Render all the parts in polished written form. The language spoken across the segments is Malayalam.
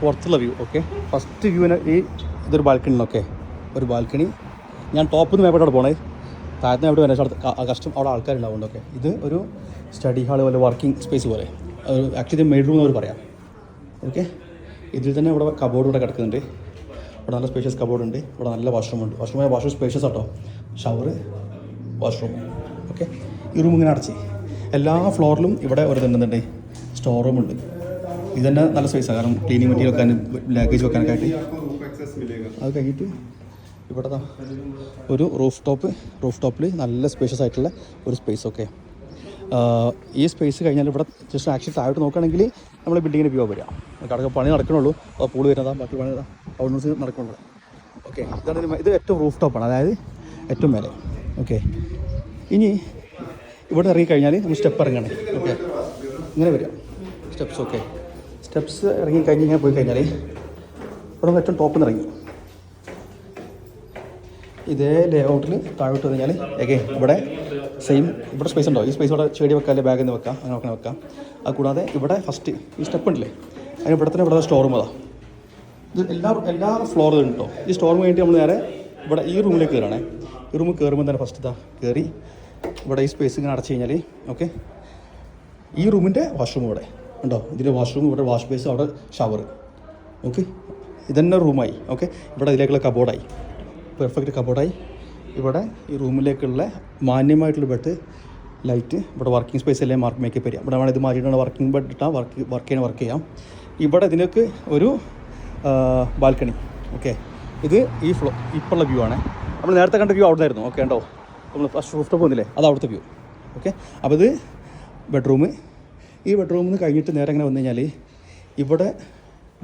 പുറത്തുള്ള വ്യൂ. ഓക്കെ, ഫസ്റ്റ് വ്യൂവിന് ഇതൊരു ബാൽക്കണി. ഓക്കെ, ഒരു ബാൽക്കണി. ഞാൻ ടോപ്പിൽ നിന്ന് മേപ്പോട്ട് പോണേ, താഴത്ത് എവിടെ വരാൻ കഷ്ടം, അവിടെ ആൾക്കാരുണ്ടാവുന്നുണ്ട്. ഓക്കെ, ഇത് ഒരു സ്റ്റഡി ഹാൾ പോലെ, വർക്കിംഗ് സ്പേസ് പോലെ. ആക്ച്വലി മെയ്ഡ് റൂം എന്ന് അവർ പറയാം. ഓക്കെ, ഇതിൽ തന്നെ ഇവിടെ കബോർഡ് ഇവിടെ കിടക്കുന്നുണ്ട്. ഇവിടെ നല്ല സ്പേഷ്യസ് കബോർഡ് ഉണ്ട്. ഇവിടെ നല്ല വാഷ്റൂം ഉണ്ട്. വാഷ്റൂം സ്പേഷ്യസ് ആട്ടോ, ഷവർ, വാഷ്റൂം. ഓക്കെ, ഈ റൂം ഇങ്ങനെ അടച്ച് എല്ലാ ഫ്ലോറിലും ഇവിടെ ഒരു ഇതുണ്ട്, സ്റ്റോർ റൂം ഉണ്ട്. ഇതന്നെ നല്ല സ്പേസാണ്, കാരണം ക്ലീനിങ് മെറ്റീരിയൽ വെക്കാനും ലഗേജ് വെക്കാനൊക്കെ ആയിട്ട്. അത് കഴിഞ്ഞിട്ട് ഇവിടെ ഒരു റൂഫ് ടോപ്പിൽ നല്ല സ്പേഷ്യസ് ആയിട്ടുള്ള ഒരു സ്പേസ്. ഓക്കെ, ഈ സ്പേസ് കഴിഞ്ഞാൽ ഇവിടെ ജസ്റ്റ് ആക്ച്വലി താഴോട്ട് നോക്കുകയാണെങ്കിൽ നമ്മൾ ബിൽഡിങ്ങിന് വ്യൂ വരിക. കടക്ക് പണി നടക്കണുള്ളൂ, അപ്പോൾ പൂള് വരുന്നതാണ്, ബാക്കി പണി ഔട്ട്ഹൗസ് നടക്കണുള്ളൂ. ഓക്കെ, ഇത് ഏറ്റവും റൂഫ് ടോപ്പാണ്, അതായത് ഏറ്റവും മേലെ. ഓക്കെ, ഇനി ഇവിടെ ഇറങ്ങിക്കഴിഞ്ഞാൽ നമ്മൾ സ്റ്റെപ്പ് ഇറങ്ങണം. ഓക്കെ, ഇങ്ങനെ വരിക സ്റ്റെപ്സ്. ഓക്കെ, സ്റ്റെപ്സ് ഇറങ്ങിക്കഴിഞ്ഞ് ഇങ്ങനെ പോയി കഴിഞ്ഞാൽ ഇവിടെ ഏറ്റവും ടോപ്പിൽ നിന്ന് ഇറങ്ങി ഇതേ ലേ ഔട്ടിൽ താഴോട്ട് വന്നു കഴിഞ്ഞാൽ എഗെയിൻ ഇവിടെ സെയിം ഇവിടെ സ്പേസ് ഉണ്ടോ, ഈ സ്പേസ് ഇവിടെ ചെടി വെക്കാം, അല്ലെങ്കിൽ ബാഗിൽ നിന്ന് വെക്കാം, അങ്ങനെ വെക്കാം. അത് കൂടാതെ ഇവിടെ ഫസ്റ്റ് ഈ സ്റ്റെപ്പ് ഉണ്ടല്ലേ, അതിന് ഇവിടെ സ്റ്റോർ റൂം. അതാ ഇത് എല്ലാ ഫ്ലോറും ഉണ്ട് കേട്ടോ. ഈ സ്റ്റോർ റൂം കഴിഞ്ഞിട്ട് നമ്മൾ നേരെ ഇവിടെ ഈ റൂമിലേക്ക് കയറണേ. ഈ റൂമിൽ കയറുമ്പോൾ തന്നെ ഫസ്റ്റ് ഇതാ കയറി ഇവിടെ ഈ സ്പേസ് ഇങ്ങനെ അടച്ചു കഴിഞ്ഞാൽ ഓക്കെ, ഈ റൂമിൻ്റെ വാഷ്റൂം ഇവിടെ ഉണ്ടോ, ഇതിൻ്റെ വാഷ്റൂം, ഇവിടെ വാഷ് ബേസ്, അവിടെ ഷവർ. ഓക്കെ, ഇതന്നെ റൂമായി. ഓക്കെ, ഇവിടെ ഇതിലേക്കുള്ള കബോർഡായി, പെർഫെക്റ്റ് കബോർഡായി. ഇവിടെ ഈ റൂമിലേക്കുള്ള മാന്യമായിട്ടുള്ള ബെഡ്, ലൈറ്റ്, ഇവിടെ വർക്കിംഗ് സ്പേസ് അല്ലേ, മേക്കപ്പ് ഏരിയ. ഇവിടെ വേണം ഇത് മാറ്റിയിട്ടാണ് വർക്കിംഗ് ബെഡ് ഇട്ടാൽ വർക്ക് ചെയ്യാം. ഇവിടെ ഇതിലേക്ക് ഒരു ബാൽക്കണി. ഓക്കെ, ഇത് ഈ ഇപ്പോഴുള്ള വ്യൂ ആണ്. നമ്മൾ നേരത്തെ കണ്ട വ്യൂ അവിടെ ആയിരുന്നു. ഓക്കെ, ഉണ്ടോ, നമ്മൾ ഫസ്റ്റ് റൂഫ് ടോപ്പ് വന്നില്ലേ, അത് അവിടുത്തെ വ്യൂ. ഓക്കെ, അപ്പോൾ ഇത് ബെഡ്റൂം. ഈ ബെഡ്റൂമിൽ നിന്ന് കഴിഞ്ഞിട്ട് നേരെ അങ്ങനെ വന്നു കഴിഞ്ഞാൽ ഇവിടെ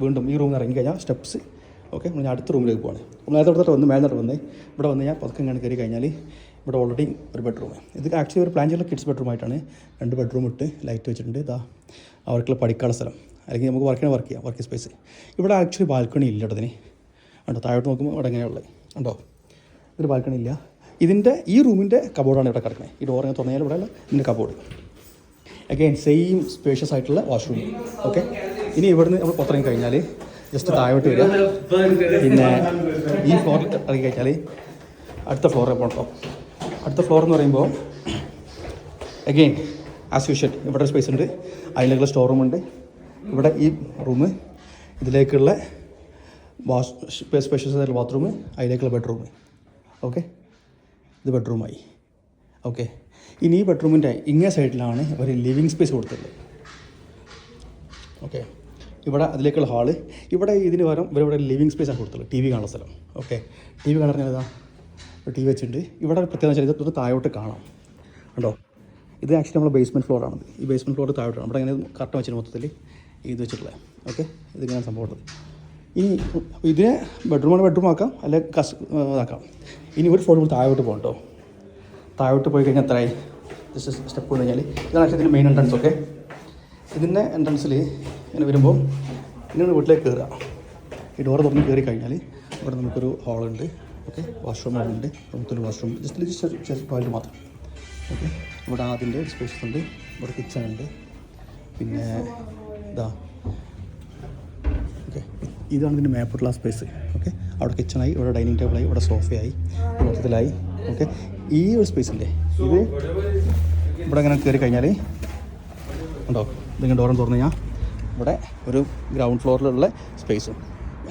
വീണ്ടും ഈ റൂമിൽ ഇറങ്ങിക്കഴിഞ്ഞാൽ സ്റ്റെപ്സ്. ഓക്കെ, നമ്മൾ അടുത്ത റൂമിലേക്ക് പോവാണ്. നമ്മൾ നേരത്തെ വന്ന് മേലോട്ട് വന്ന് ഇവിടെ വന്ന് കഴിഞ്ഞാൽ പതുക്കെ ഇങ്ങനെ കയറി കഴിഞ്ഞാൽ ഇവിടെ ഓൾറെഡി ഒരു ബെഡ്റൂം. ഇത് ആക്ച്വലി ഒരു പ്ലാൻ ചെയ്ത കിഡ്സ് ബെഡ്റൂം ആയിട്ടാണ്. 2 ബെഡ്റൂം ഇട്ട് ലൈറ്റ് വെച്ചിട്ടുണ്ട്. ഇതാ അവർക്കുള്ള പഠിക്കാനുള്ള സ്ഥലം, അല്ലെങ്കിൽ നമുക്ക് വർക്ക് ചെയ്യാം, വർക്കിംഗ് സ്പേസ്. ഇവിടെ ആക്ച്വലി ബാൽക്കണി ഇല്ല ഇതിന്. ഉണ്ടോ, താഴോട്ട് നോക്കുമ്പോൾ ഇവിടെ എങ്ങനെയുള്ളത് ഉണ്ടോ, ഒരു ബാൽക്കണി ഇല്ല. ഇതിൻ്റെ ഈ റൂമിൻ്റെ കബോർഡാണ് ഇവിടെ കിടക്കുന്നത്. ഈ ഡോർ ഇങ്ങനെ തുറന്നാൽ ഇവിടെ ഇതിൻ്റെ കബോർഡ്. അഗെയിൻ സെയിം സ്പേഷ്യസ് ആയിട്ടുള്ള വാഷ്റൂം. ഓക്കെ, ഇനി ഇവിടുന്ന് നമ്മൾ പുറത്തിറങ്ങി കഴിഞ്ഞാൽ ജസ്റ്റ് താഴോട്ട് വരിക. പിന്നെ ഈ ഫ്ലോറിൽ ഇറങ്ങി കഴിഞ്ഞാൽ അടുത്ത ഫ്ലോറിൽ പോകണം. അടുത്ത ഫ്ലോർ എന്ന് പറയുമ്പോൾ അഗെയിൻ ആസ് യൂഷ്വൽ ഇവിടെ ഒരു സ്പേസ് ഉണ്ട്, അതിലേക്കുള്ള സ്റ്റോർ റൂം ഉണ്ട്. ഇവിടെ ഈ റൂം, ഇതിലേക്കുള്ള സ്പേഷ്യസ് ആയിട്ടുള്ള ബാത്റൂം, അതിലേക്കുള്ള ബെഡ്റൂം. ഓക്കെ, ഇത് ബെഡ്റൂമായി. ഓക്കെ, ഇനി ഈ ബെഡ്റൂമിൻ്റെ ഇങ്ങേ സൈഡിലാണ് ഒരു ലിവിങ് സ്പേസ് കൊടുത്തിട്ടുള്ളത്. ഓക്കെ, ഇവിടെ അതിലേക്കുള്ള ഹാള്. ഇവിടെ ഇതിന് പകരം ഇവിടെ ലിവിങ് സ്പേസ് ആണ് കൊടുത്തുള്ളത്, ടി വി കാണുന്ന സ്ഥലം. ഓക്കെ, ടി വി കാണാൻ ഇതാ ടി വി വെച്ചിട്ടുണ്ട്. ഇവിടെ പ്രത്യേകത വെച്ചാൽ ഇത് താഴോട്ട് കാണാം. ഉണ്ടോ, ഇത് ആക്ച്വലി നമ്മൾ ബേസ്മെൻറ്റ് ഫ്ലോറാണ്. ഈ ബേസ്മെൻറ്റ് ഫ്ലോർ താഴോട്ടാണ്. അവിടെ ഇങ്ങനെ കറക്റ്റ് വെച്ചിട്ട് മൊത്തത്തിൽ ഇത് വെച്ചിട്ടുള്ളത്. ഓക്കെ, ഇതിങ്ങനെ സംഭവമുള്ളത്. ഇനി ഇതിനെ ബെഡ്റൂം ആക്കാം, അല്ലെങ്കിൽ ഇതാക്കാം. ഇനി ഒരു ഫ്ലോർ താഴോട്ട് പോകാം കേട്ടോ. താഴോട്ട് പോയി കഴിഞ്ഞാൽ എത്രയായി, ജസ്റ്റ് സ്റ്റെപ്പ് വന്നു കഴിഞ്ഞാൽ ഇതാണ് ആക്ച്വലി ഇതിൻ്റെ മെയിൻ എൻട്രൻസ്. ഓക്കെ, ഇതിൻ്റെ എൻട്രൻസിൽ ഇങ്ങനെ വരുമ്പോൾ ഇങ്ങനെ വീട്ടിലേക്ക് കയറുക. ഈ ഡോർ തുറന്ന് കയറി കഴിഞ്ഞാൽ ഇവിടെ നമുക്കൊരു ഹാളുണ്ട്. ഓക്കെ, വാഷ്റൂമുണ്ട്, നമുക്കൊരു വാഷ്റൂം, ജസ്റ്റ് ടോയ്ലറ്റ് മാത്രം. ഓക്കെ, ഇവിടെ അതിൻ്റെ സ്പേഷ്യസ് ഉണ്ട്. ഇവിടെ കിച്ചൺ ഉണ്ട്. പിന്നെ ഇതാ ഓക്കെ, ഇതാണ് ഇതിൻ്റെ മേപ്പോട്ടുള്ള സ്പേസ്. ഓക്കെ, അവിടെ കിച്ചണായി, ഇവിടെ ഡൈനിങ് ടേബിളായി, ഇവിടെ സോഫയായി, മൊത്തത്തിലായി. ഓക്കെ, ഈ ഒരു സ്പേസില്ലേ, ഇത് ഇവിടെ ഇങ്ങനെ കയറി കഴിഞ്ഞാൽ ഉണ്ടോ, ഇതിങ്ങനെ ഡോറും തുറന്നു കഴിഞ്ഞാൽ ഇവിടെ ഒരു ഗ്രൗണ്ട് ഫ്ലോറിലുള്ള സ്പേസും.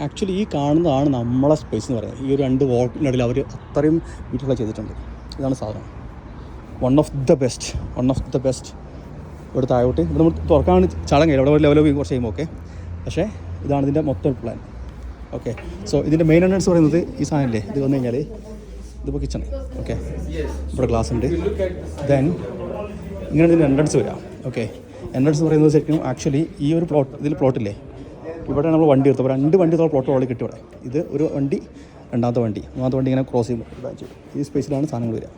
ആക്ച്വലി ഈ കാണുന്നതാണ് നമ്മളെ സ്പേസ് എന്ന് പറയുന്നത്. ഈ ഒരു 2 വാളിനിടയിൽ അവർ അത്രയും ബ്യൂട്ടിഫുള്ളായി ചെയ്തിട്ടുണ്ട്. ഇതാണ് സാധനം. One of the best. ഇവിടെ താഴോട്ട് ഇവിടെ നമ്മൾ തുറക്കാൻ ചടങ്ങ് ഇവിടെ ലെവൽ കുറച്ച് ചെയ്യുമ്പോൾ. ഓക്കെ, പക്ഷേ ഇതാണ് ഇതിൻ്റെ മൊത്തം പ്ലാൻ. ഓക്കെ, സോ ഇതിൻ്റെ മെയിൻ എൻട്രൻസ് പറയുന്നത് ഈ സാധനമല്ലേ, ഇത് വന്നു കഴിഞ്ഞാൽ ഇതിപ്പോൾ കിച്ചണ്. ഓക്കെ, ഇവിടെ ഗ്ലാസ് ഉണ്ട്. ദെൻ ഇങ്ങനെ ഇതിൻ്റെ എൻട്രൻസ് വരാം. ഓക്കെ, എൻട്രൻസ് എന്ന് പറയുന്നത് ശരിക്കും ആക്ച്വലി ഈ ഒരു പ്ലോട്ടില്ലേ, ഇവിടെ നമ്മൾ വണ്ടി എടുത്തപ്പോൾ 2 വണ്ടി പ്ലോട്ട് ഓൾറെഡി കിട്ടി. ഇവിടെ ഇത് ഒരു വണ്ടി, രണ്ടാമത്തെ വണ്ടി, മൂന്നാമത്തെ വണ്ടി ഇങ്ങനെ ക്രോസ് ചെയ്യുമ്പോൾ ഈ സ്പേസിലാണ് സാധനങ്ങൾ വരിക.